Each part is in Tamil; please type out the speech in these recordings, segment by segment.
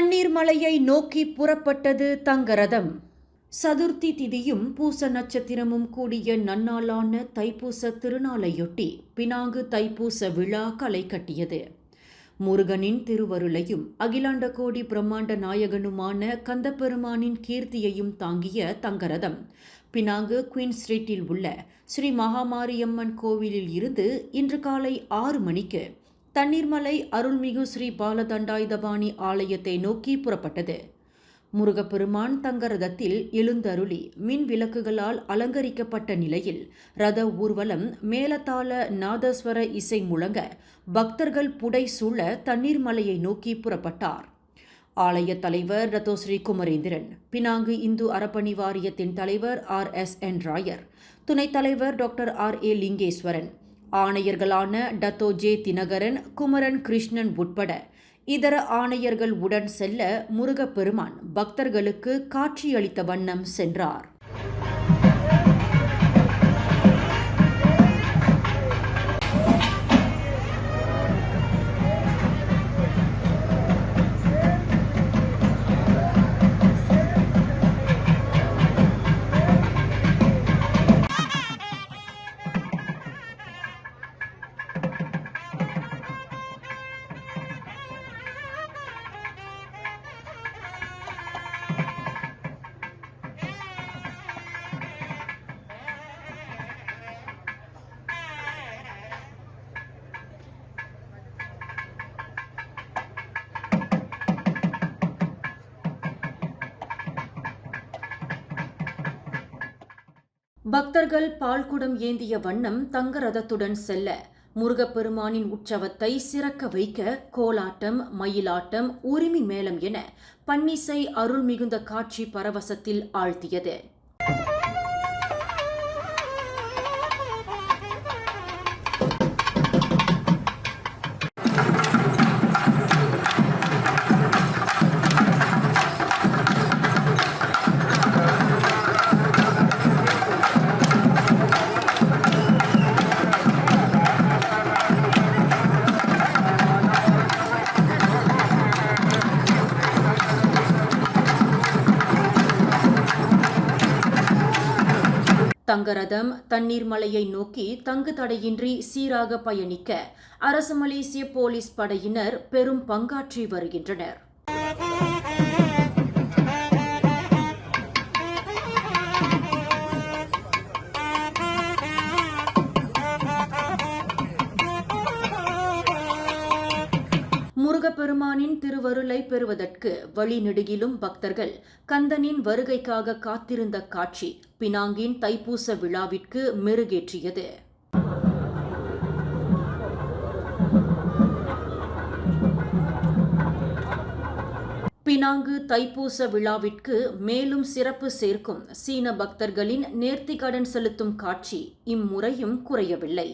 தண்ணீர் மலையை நோக்கி புறப்பட்டது தங்கரதம். சதுர்த்தி திதியும் பூச நட்சத்திரமும் கூடிய நன்னாளான தைப்பூச திருநாளையொட்டி பினாங்கு தைப்பூச விழா களை கட்டியது. முருகனின் திருவருளையும் அகிலாண்ட கோடி பிரம்மாண்ட நாயகனுமான கந்தப்பெருமானின் கீர்த்தியையும் தாங்கிய தங்கரதம் பினாங்கு குயின் ஸ்ட்ரீட்டில் உள்ள ஸ்ரீ மகாமாரியம்மன் கோவிலில் இருந்து இன்று காலை 6 மணிக்கு தண்ணீர்மலை அருள்மிகு ஸ்ரீ பாலதண்டாயுதபாணி ஆலயத்தை நோக்கி புறப்பட்டது. முருகப்பெருமான் தங்கரதத்தில் எழுந்தருளி மின் விளக்குகளால் அலங்கரிக்கப்பட்ட நிலையில் ரத ஊர்வலம் மேலதாள நாதஸ்வர இசை முழங்க பக்தர்கள் புடை சூழ தண்ணீர்மலையை நோக்கி புறப்பட்டார். ஆலய தலைவர் ரத்தோஸ்ரீ குமரேந்திரன், பினாங்கு இந்து அறப்பணி வாரியத்தின் தலைவர் RSN ராயர், துணைத் தலைவர் டாக்டர் RA லிங்கேஸ்வரன், ஆணையர்களான டத்தோ ஜே தினகரன், குமரன் கிருஷ்ணன் உட்பட இதர ஆணையர்கள் உடன் செல்ல முருகப்பெருமான் பக்தர்களுக்கு காட்சியளித்த வண்ணம் சென்றார். பக்தர்கள் பால்குடம் ஏந்திய வண்ணம் தங்கரதத்துடன் செல்ல முருகப்பெருமானின் உற்சவத்தை சிறக்க வைக்க கோலாட்டம், மயிலாட்டம், உரிமை மேளம் என பன்னிசை அருள் மிகுந்த காட்சி பரவசத்தில் ஆழ்த்தியது. தங்கரதம் தண்ணீர்மலையை நோக்கி தங்கு தடையின்றி சீராக பயணிக்க அரசு மலேசிய போலீஸ் படையினர் பெரும் பங்காற்றி வருகின்றனர். முருகப்பெருமானின் திருவருளை பெறுவதற்கு வழிநெடுகிலும் பக்தர்கள் கந்தனின் வருகைக்காக காத்திருந்த காட்சி பினாங்கின் தைப்பூச விழாவிற்கு மெருகேற்றியது. பினாங்கு தைப்பூச விழாவிற்கு மேலும் சிறப்பு சேர்க்கும் சீன பக்தர்களின் நேர்த்திக்கடன் செலுத்தும் காட்சி இம்முறையும் குறையவில்லை.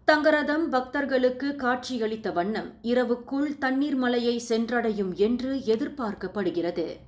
தங்கரதம் பக்தர்களுக்கு காட்சியளித்த வண்ணம் இரவுக்குள் தண்ணீர் மலையை சென்றடையும் என்று எதிர்பார்க்கப்படுகிறது.